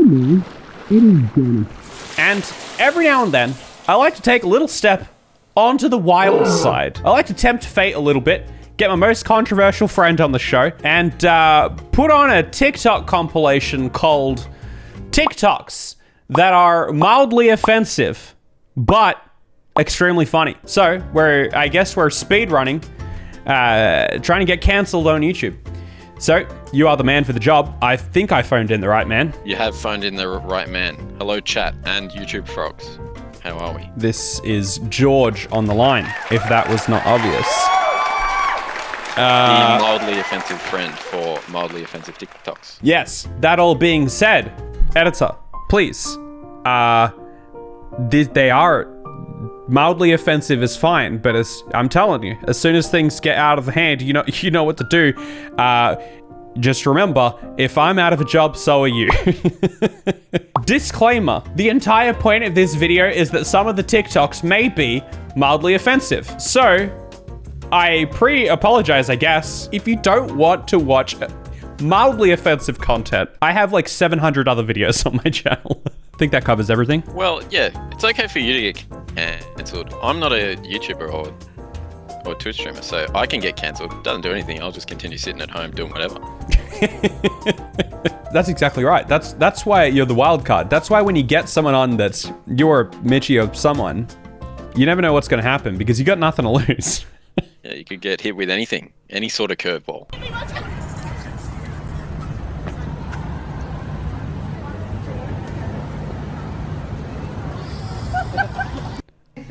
man. It is Joinen. And every now and then, I like to take a little step onto the wild side. I like to tempt fate a little bit, get my most controversial friend on the show, and put on a TikTok compilation called TikToks that are mildly offensive, but extremely funny. So, I guess we're speedrunning, trying to get cancelled on YouTube. So, you are the man for the job. I think I phoned in the right man. You have phoned in the right man. Hello, chat and YouTube frogs. How are we? This is George on the line, if that was not obvious. The mildly offensive friend for mildly offensive TikToks. Yes, that all being said, editor, please. They are mildly offensive is fine, but I'm telling you, as soon as things get out of hand, you know what to do. Just remember, if I'm out of a job, so are you. Disclaimer, the entire point of this video is that some of the TikToks may be mildly offensive. So, I pre-apologize, I guess, if you don't want to watch mildly offensive content. I have like 700 other videos on my channel. I think that covers everything. Well, yeah, it's okay for you to get cancelled. I'm not a YouTuber or Twitch streamer, so I can get cancelled. Doesn't do anything. I'll just continue sitting at home doing whatever. That's exactly right. That's why you're the wild card. That's why when you get someone on that's you're Mitchie or someone, you never know what's going to happen because you got nothing to lose. Yeah, you could get hit with anything, any sort of curveball.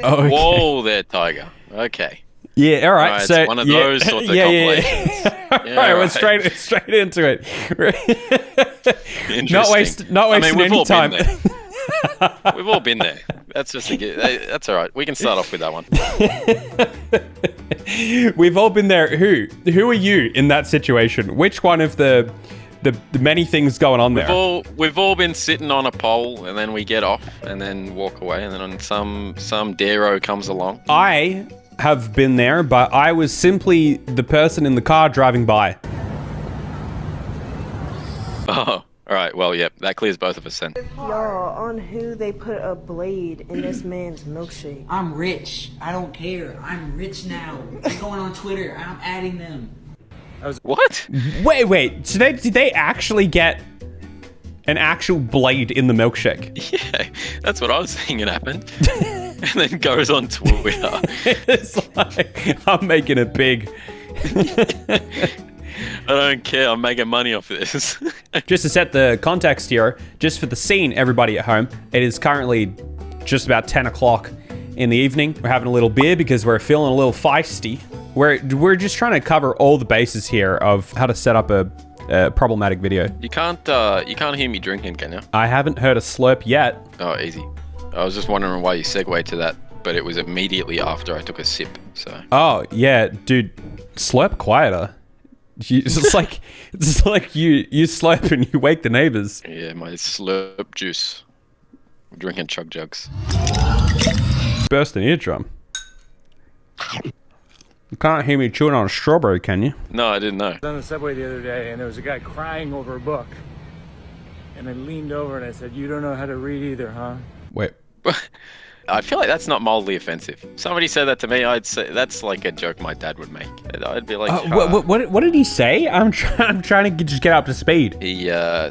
Oh, okay. Whoa there, Tiger. Okay. Yeah, all right. So it's one of those sorts of compilations. All right, we're straight into it. Interesting. Not wasting any time. We've all been there. That's that's all right. We can start off with that one. We've all been there. Who are you in that situation? Which one of the many things going on there? We've all been sitting on a pole and then we get off and then walk away and then some dero comes along. I have been there, but I was simply the person in the car driving by. Oh, all right. Well, yep, that clears both of us then. Y'all, on who they put a blade in this man's milkshake? I'm rich. I don't care. I'm rich now. I'm going on Twitter. I'm adding them. What? Wait. So did they actually get an actual blade in the milkshake? Yeah, that's what I was thinking happened. And then goes on Twitter. It's like, I'm making it big. I don't care. I'm making money off this. Just to set the context here, just for the scene, everybody at home, it is currently just about 10 o'clock in the evening. We're having a little beer because we're feeling a little feisty. We're just trying to cover all the bases here of how to set up a problematic video. You can't hear me drinking, can you? I haven't heard a slurp yet. Oh, easy. I was just wondering why you segued to that, but it was immediately after I took a sip. So. Oh yeah, dude, slurp quieter. It's like you slurp and you wake the neighbors. Yeah, my slurp juice. I'm drinking chug jugs. Burst an eardrum. You can't hear me chewing on a strawberry, can you? No, I didn't know. I was on the subway the other day and there was a guy crying over a book. And I leaned over and I said, "You don't know how to read either, huh?" Wait. I feel like that's not mildly offensive. Somebody said that to me, I'd say that's like a joke my dad would make. I'd be like, what did he say? I'm trying to just get up to speed.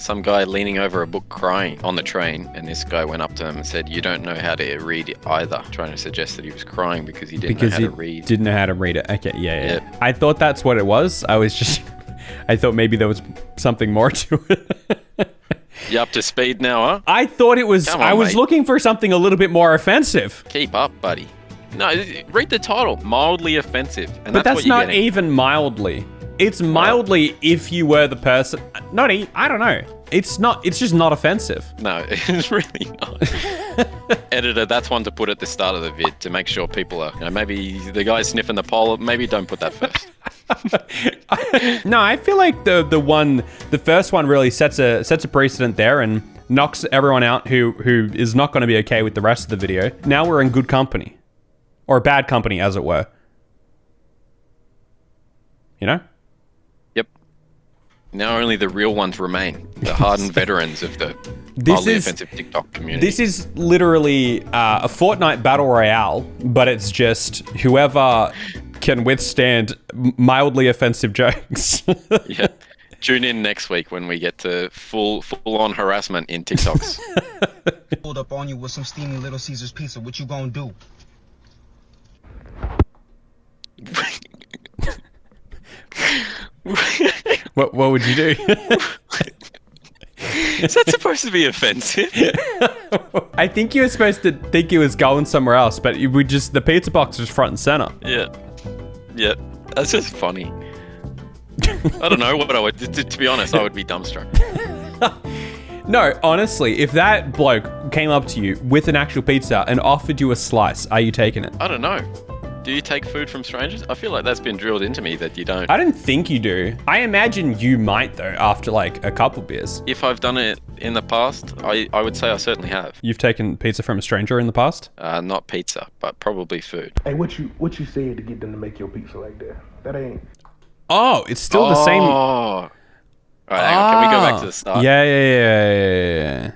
Some guy leaning over a book crying on the train, and this guy went up to him and said, "You don't know how to read either," trying to suggest that he was crying because he didn't know how to read. Didn't know how to read it. Okay, yeah. Yep. I thought that's what it was. I thought maybe there was something more to it. You up to speed now, huh? I thought it was. I was looking for something a little bit more offensive. Keep up, buddy. No, read the title. Mildly offensive. And but that's what you're not getting. even mildly. It's mildly if you were the person. I don't know. It's not. It's just not offensive. No, it's really not. Editor, that's one to put at the start of the vid to make sure people are. Maybe the guy sniffing the pole. Maybe don't put that first. No, I feel like the first one really sets a precedent there and knocks everyone out who is not going to be okay with the rest of the video. Now we're in good company, or bad company, as it were. You know? Yep. Now only the real ones remain. The hardened veterans of the mildly offensive TikTok community. This is literally a Fortnite battle royale, but it's just whoever can withstand mildly offensive jokes. Yeah. Tune in next week when we get to full-on harassment in TikToks. Pulled up on you with some steamy Little Caesars pizza. What you gonna do? What would you do? Is that supposed to be offensive? I think you were supposed to think he was going somewhere else, but the pizza box was front and center. Yeah. Yeah. That's just funny. I don't know what I would... To be honest, I would be dumbstruck. No, honestly, if that bloke came up to you with an actual pizza and offered you a slice, are you taking it? I don't know. Do you take food from strangers? I feel like that's been drilled into me that you don't. I don't think you do. I imagine you might, though, after like a couple beers. If I've done it in the past, I would say I certainly have. You've taken pizza from a stranger in the past? Not pizza, but probably food. Hey, what you said to get them to make your pizza like that? That ain't. Oh, it's still the same. Oh. All right, hang on. Can we go back to the start? Yeah.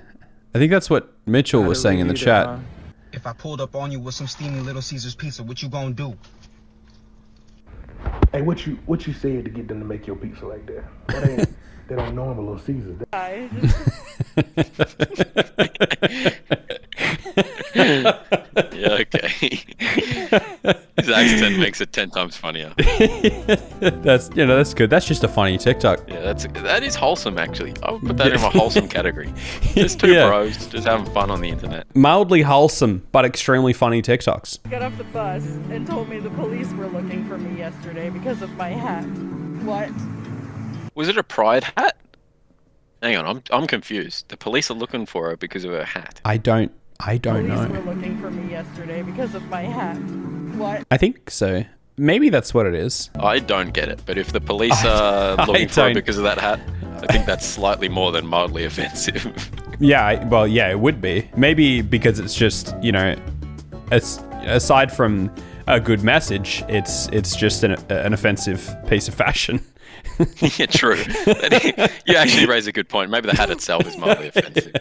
I think that's what Mitchell was saying in the chat. If I pulled up on you with some steamy Little Caesars pizza, what you gonna do? Hey, what you said to get them to make your pizza like that? That ain't normal Little Caesars. Yeah, okay. His accent makes it 10 times funnier. That's good. That's just a funny TikTok. Yeah, that is wholesome actually. I would put that in my wholesome category. Just two bros just having fun on the internet. Mildly wholesome, but extremely funny TikToks. Got off the bus and told me the police were looking for me yesterday because of my hat. What? Was it a pride hat? Hang on, I'm confused. The police are looking for her because of her hat. I don't Police know. were looking for me yesterday because of my hat. What? I think so. Maybe that's what it is. I don't get it, but if the police are looking for her don't. because of that hat, I think that's slightly more than mildly offensive. Yeah, it would be. Maybe because it's just, it's aside from a good message, it's just an offensive piece of fashion. Yeah, true. You actually raise a good point. Maybe the hat itself is mildly offensive.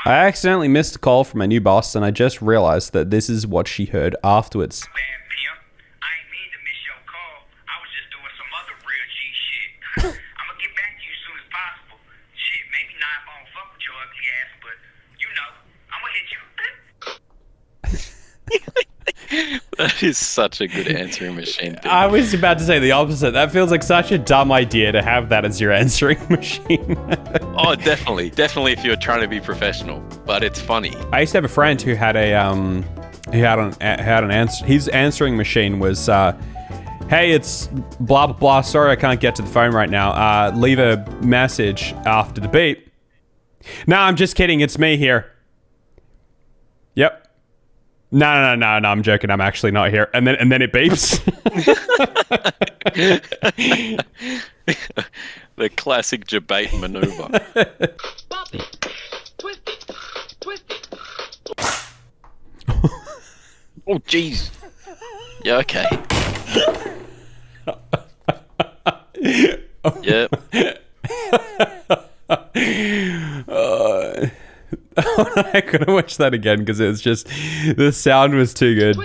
I accidentally missed a call from my new boss, and I just realized that this is what she heard afterwards. Man, pimp, I ain't mean to miss your call. I was just doing some other real G shit. I'm gonna get back to you as soon as possible. Shit, maybe not if I don't fuck with your ugly ass, but I'm gonna hit you. That is such a good answering machine thing. I was about to say the opposite. That feels like such a dumb idea to have that as your answering machine. Oh, definitely if you're trying to be professional, but it's funny. I used to have a friend who had an answer. His answering machine was, "Hey, it's blah blah blah. Sorry, I can't get to the phone right now. Leave a message after the beep." No, I'm just kidding. It's me here. Yep. No, I'm joking. I'm actually not here. And then it beeps. The classic debate maneuver. Oh, jeez. Yeah, okay. Yep. I couldn't watch that again because it was just the sound was too good.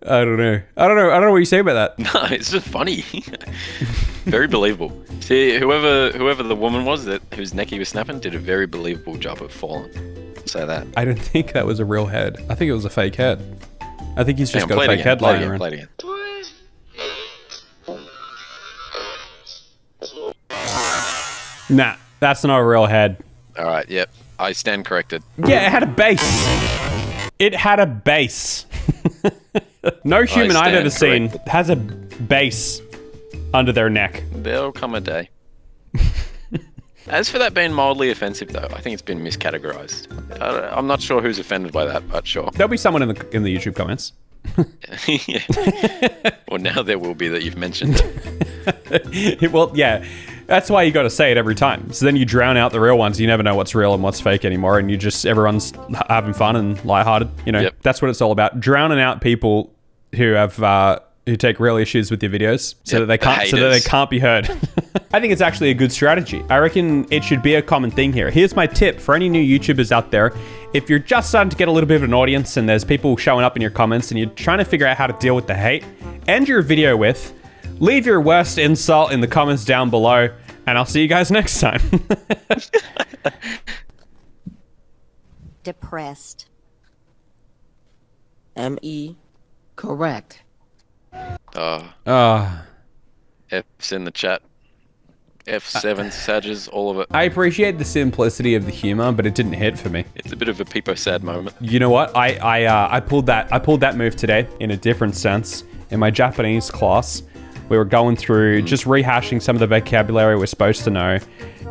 I don't know what you say about that. No, it's just funny. Very believable. See, whoever the woman was whose neck he was snapping did a very believable job of falling. Say that. I don't think that was a real head. I think it was a fake head. I think he's just got a fake head lying around. Play it again. Nah, that's not a real head. All right, yep. I stand corrected. Yeah, it had a base. It had a base. No human I've ever seen has a base under their neck. There'll come a day. As for that being mildly offensive, though, I think it's been miscategorized. I'm not sure who's offended by that, but sure. There'll be someone in the YouTube comments. Yeah. Well, now there will be that you've mentioned it. Well, yeah. That's why you got to say it every time. So then you drown out the real ones. You never know what's real and what's fake anymore. And everyone's having fun and lighthearted. You know, that's what it's all about. Drowning out people who have, who take real issues with your videos so that they can't be heard. I think it's actually a good strategy. I reckon it should be a common thing here. Here's my tip for any new YouTubers out there. If you're just starting to get a little bit of an audience and there's people showing up in your comments and you're trying to figure out how to deal with the hate, end your video with, leave your worst insult in the comments down below, and I'll see you guys next time. Depressed. M-E. Correct. F's in the chat. F7 Sages, all of it. I appreciate the simplicity of the humor, but it didn't hit for me. It's a bit of a peepo sad moment. You know what? I pulled that move today in a different sense. In my Japanese class, we were going through just rehashing some of the vocabulary we're supposed to know,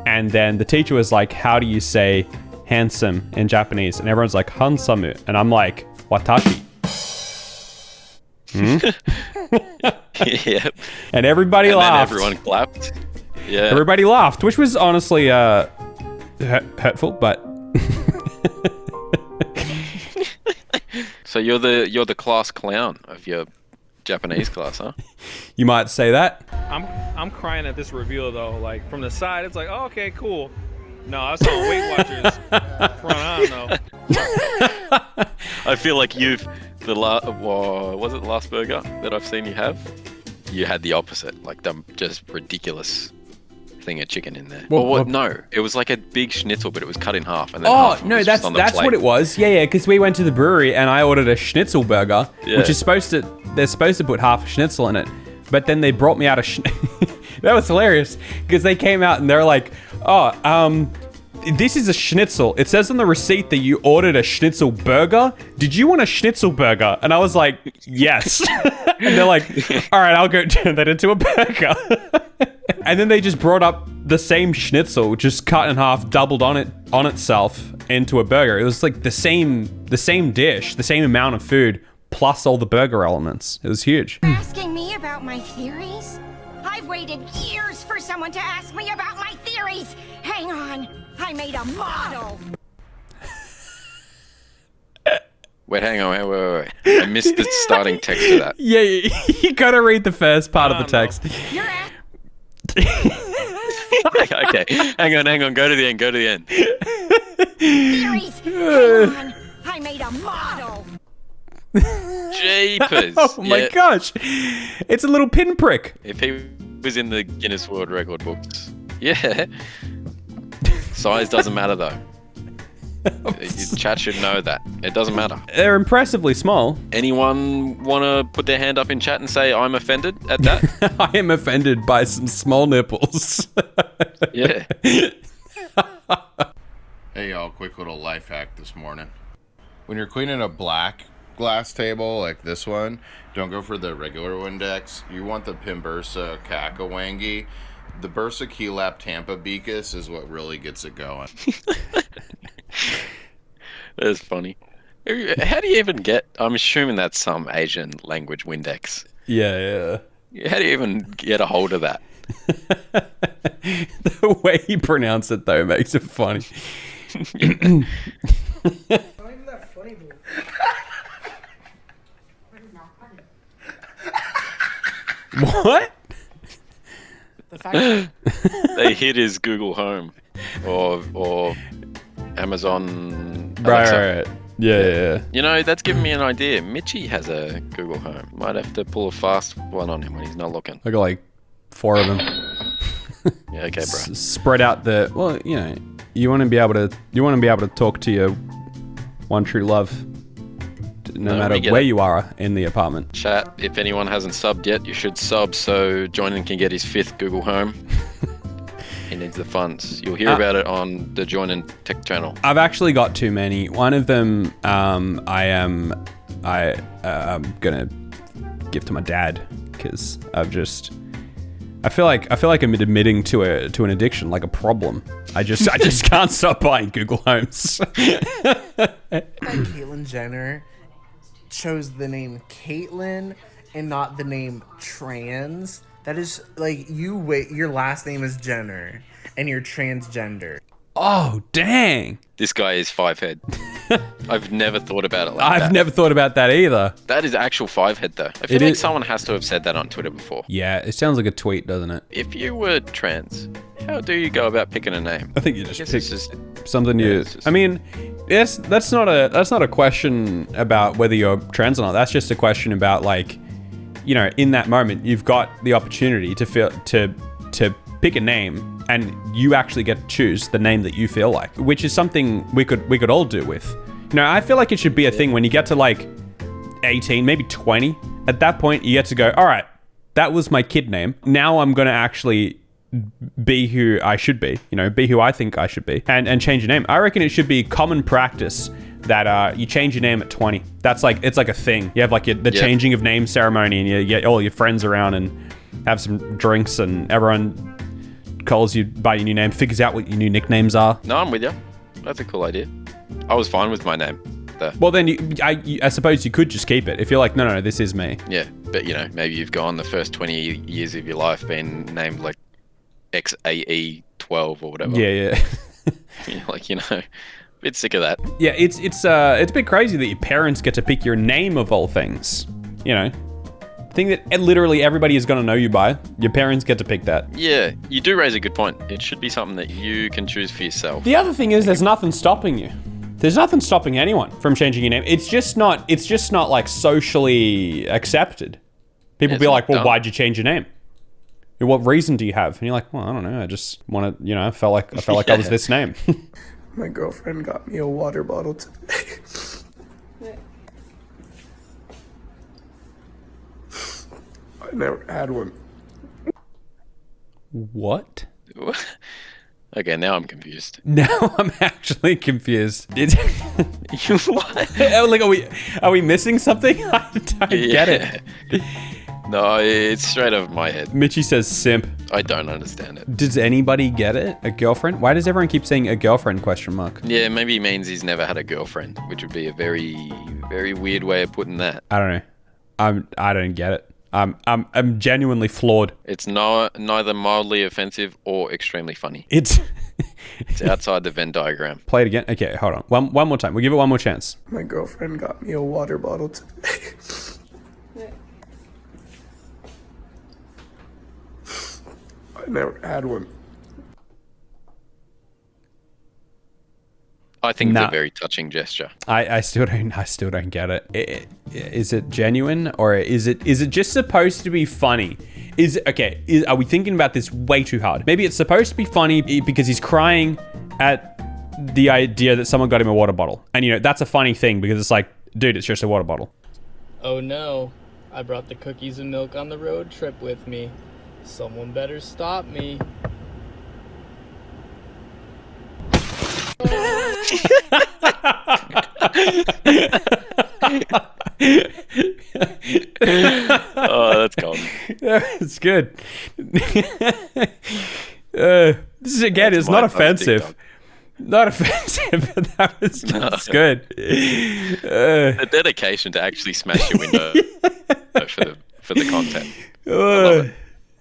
and then the teacher was like, "How do you say handsome in Japanese?" And everyone's like, "Hansamu," and I'm like, "Watashi." Yep. And everybody laughed. Then everyone clapped. Yeah. Everybody laughed, which was honestly hurtful, but. So you're the class clown of your Japanese class, huh? You might say that. I'm crying at this reveal though. Like from the side, it's like, oh, okay, cool. No, I saw Weight Watchers front. I don't know. I feel like was it the last burger that I've seen you have? You had the opposite, like the just ridiculous thing of chicken in there. No, it was like a big schnitzel, but it was cut in half. And then that's what it was. Yeah, because we went to the brewery and I ordered a schnitzel burger, which is they're supposed to put half a schnitzel in it, but then they brought me out a that was hilarious because they came out and they're like, this is a schnitzel. It says on the receipt that you ordered a schnitzel burger. Did you want a schnitzel burger? And I was like, yes. And they're like, all right, I'll go turn that into a burger. And then they just brought up the same schnitzel, just cut in half, doubled on itself into a burger. It was like the same dish, the same amount of food, plus all the burger elements. It was huge. Asking me about my theories? I've waited years for someone to ask me about my theories. Hang on, I made a model. Wait, hang on, wait. I missed the starting text of that. Yeah, you gotta read the first part of the text. Okay, hang on, go to the end. Theories. Hang on, I made a model. Jeepers. Oh my gosh. It's a little pinprick. If he was in the Guinness World Record books. Yeah. Size doesn't matter though. Your chat should know that. It doesn't matter. They're impressively small. Anyone want to put their hand up in chat and say, I'm offended at that? I am offended by some small nipples. Yeah. Hey y'all, quick little life hack this morning. When you're cleaning a black glass table like this one, don't go for the regular Windex. You want the Pimbursa Kakawangi. The Bursa Keylap Tampa Beakus is what really gets it going. That's funny. How do you even get... I'm assuming that's some Asian language Windex. Yeah. How do you even get a hold of that? The way you pronounce it, though, makes it funny. Not even that funny, dude. What? The fact they hit his Google Home or Amazon Alexa. Right. Yeah. You know, that's giving me an idea. Mitchie has a Google Home. Might have to pull a fast one on him when he's not looking. I got like 4 of them. Yeah, okay, bro. Spread out the... Well, you know, you want to be able to talk to your one true love, no matter where you are in the apartment. Chat, if anyone hasn't subbed yet, you should sub so Joinen can get his 5th Google Home. He needs the funds. You'll hear about it on the Joinen Tech channel. I've actually got too many. One of them, I'm gonna give to my dad because I feel like I'm admitting to an addiction, like a problem. I just can't stop buying Google Homes. Caitlyn Jenner chose the name Caitlyn and not the name trans. That is like your last name is Jenner and you're transgender. Oh, dang. This guy is 5-head. I've never thought about it like that. I've never thought about that either. That is actual 5-head though. I feel like someone has to have said that on Twitter before. Yeah, it sounds like a tweet, doesn't it? If you were trans, how do you go about picking a name? I think you just pick something you... I mean, yes, that's not a question about whether you're trans or not. That's just a question about like, you know, in that moment, you've got the opportunity to pick a name and you actually get to choose the name that you feel like, which is something we could all do with. You know, I feel like it should be a thing when you get to like 18, maybe 20. At that point, you get to go, all right, that was my kid name. Now I'm going to actually be who I should be, you know, be who I think I should be and change your name. I reckon it should be common practice that you change your name at 20. That's like, it's like a thing. You have like the changing of name ceremony and you get all your friends around and have some drinks and everyone calls you by your new name, figures out what your new nicknames are. No, I'm with you. That's a cool idea. I was fine with my name there. Well, then I suppose you could just keep it if you're like, no, this is me. Yeah, but you know, maybe you've gone the first 20 years of your life being named like XAE12 or whatever. Yeah. You're like, you know, a bit sick of that. Yeah, it's a bit crazy that your parents get to pick your name of all things. You know, thing that literally everybody is going to know you by. Your parents get to pick that. Yeah, you do raise a good point. It should be something that you can choose for yourself. The other thing is there's nothing stopping you. There's nothing stopping anyone from changing your name. It's just not like socially accepted. People be like, well, why'd you change your name? What reason do you have? And you're like, well, I don't know. I just want to, you know, I felt like I was this name. My girlfriend got me a water bottle today. I never had one. What? Okay, now I'm confused. Now I'm actually confused. It's what? Like, are we missing something? I don't get it. No, it's straight over my head. Mitchie says simp. I don't understand it. Does anybody get it? A girlfriend? Why does everyone keep saying a girlfriend ? Yeah, maybe it means he's never had a girlfriend, which would be a very, very weird way of putting that. I don't know. I don't get it. I'm genuinely floored. It's neither mildly offensive or extremely funny. It's outside the Venn diagram. Play it again. Okay, hold on. One more time. We'll give it one more chance. My girlfriend got me a water bottle today. I never had one. I think it's a very touching gesture. I still don't get it. Is it genuine or is it just supposed to be funny? Are we thinking about this way too hard? Maybe it's supposed to be funny because he's crying at the idea that someone got him a water bottle. And you know, that's a funny thing because it's like, dude, it's just a water bottle. Oh no, I brought the cookies and milk on the road trip with me. Someone better stop me. Oh, that's gone. It's good. This is again, it's not offensive. Not offensive, but that was just good. The dedication to actually smash your window for the content. I love it.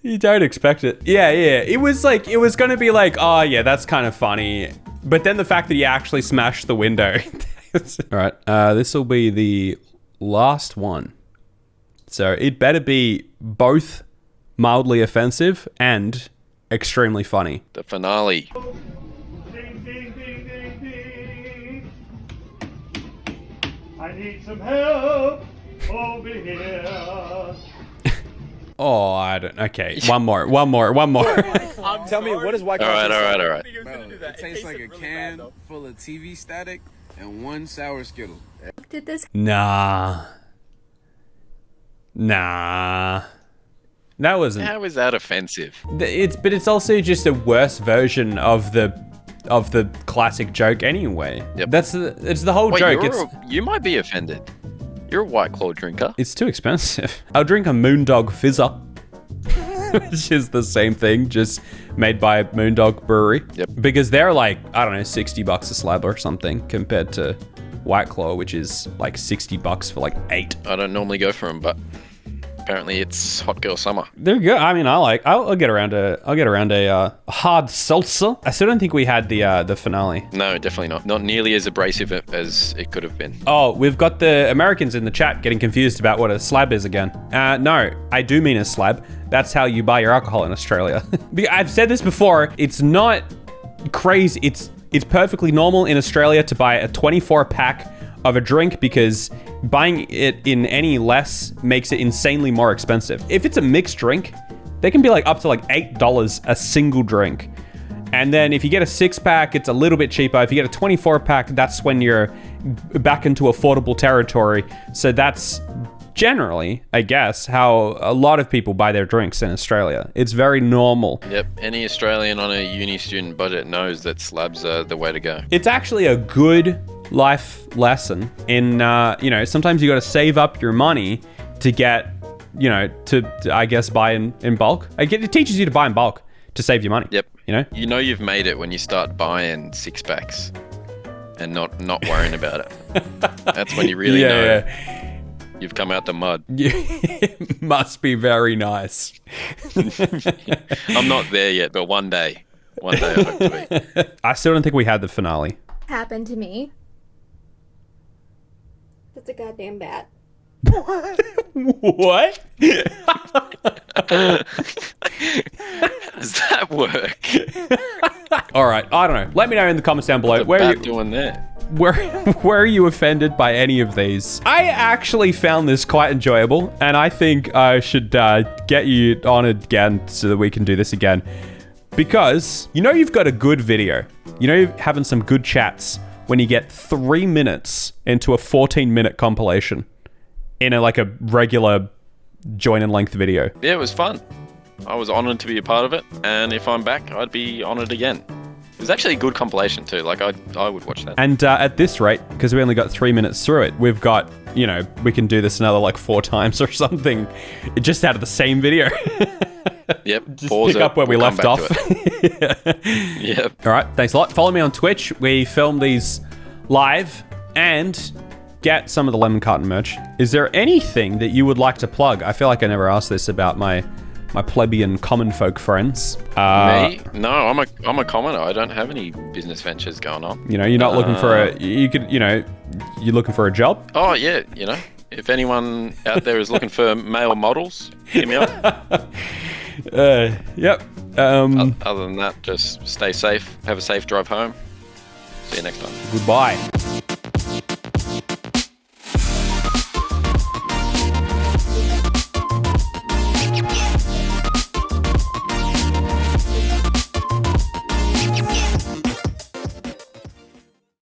You don't expect it. Yeah. It was going to be like, oh yeah, that's kind of funny. But then the fact that he actually smashed the window. All right. This will be the last one. So it better be both mildly offensive and extremely funny. The finale. I need some help over here. Oh, I don't. Okay, one more. Tell me, what is white All right. Bro, it tastes like a can full of TV static and one sour Skittle. Did this? Nah. That wasn't. How is that offensive? But it's also just a worse version of the classic joke anyway. Yep. It's the whole joke. You might be offended. You're a White Claw drinker. It's too expensive. I'll drink a Moondog Fizzer, which is the same thing, just made by Moondog Brewery. Yep. Because they're like, I don't know, $60 a slab or something compared to White Claw, which is like $60 for like 8. I don't normally go for them, but apparently it's hot girl summer. They're good. I mean, I'll get around a hard seltzer. I still don't think we had the finale. No, definitely not. Not nearly as abrasive as it could have been. Oh, we've got the Americans in the chat getting confused about what a slab is again. No, I do mean a slab. That's how you buy your alcohol in Australia. I've said this before. It's not crazy. It's perfectly normal in Australia to buy a 24 pack of a drink because buying it in any less makes it insanely more expensive. If it's a mixed drink, they can be like up to like $8 a single drink. And then if you get a 6-pack, it's a little bit cheaper. If you get a 24-pack, that's when you're back into affordable territory. So that's generally, I guess, how a lot of people buy their drinks in Australia. It's very normal. Yep, any Australian on a uni student budget knows that slabs are the way to go. It's actually a good life lesson in, sometimes you got to save up your money to get, to I guess, buy in bulk. It teaches you to buy in bulk to save your money. Yep. You know you've made it when you start buying 6-packs and not worrying about it. That's when you really know. You've come out the mud. It must be very nice. I'm not there yet, but one day I hope to be. I still don't think we had the finale. Happened to me. That's a goddamn bat. What? How does that work? All right, I don't know. Let me know in the comments down below. What's a bat doing there? Where are you offended by any of these? I actually found this quite enjoyable, and I think I should get you on again so that we can do this again. Because you've got a good video. You're having some good chats when you get 3 minutes into a 14-minute compilation in a regular Joinen length video. Yeah, it was fun. I was honored to be a part of it, and if I'm back, I'd be honored again. It was actually a good compilation too. I would watch that. And at this rate, because we only got 3 minutes through it, we've got, we can do this another 4 times or something, just out of the same video. Yep. Just pick up where we left off. Yep. All right. Thanks a lot. Follow me on Twitch. We film these live and get some of the Lemon Carton merch. Is there anything that you would like to plug? I feel like I never asked this about my plebeian common folk friends. Me? No, I'm a commoner. I don't have any business ventures going on. You're not looking for you're looking for a job? Oh yeah, if anyone out there is looking for male models, hit me up. Yep. Other than that, just stay safe. Have a safe drive home. See you next time. Goodbye.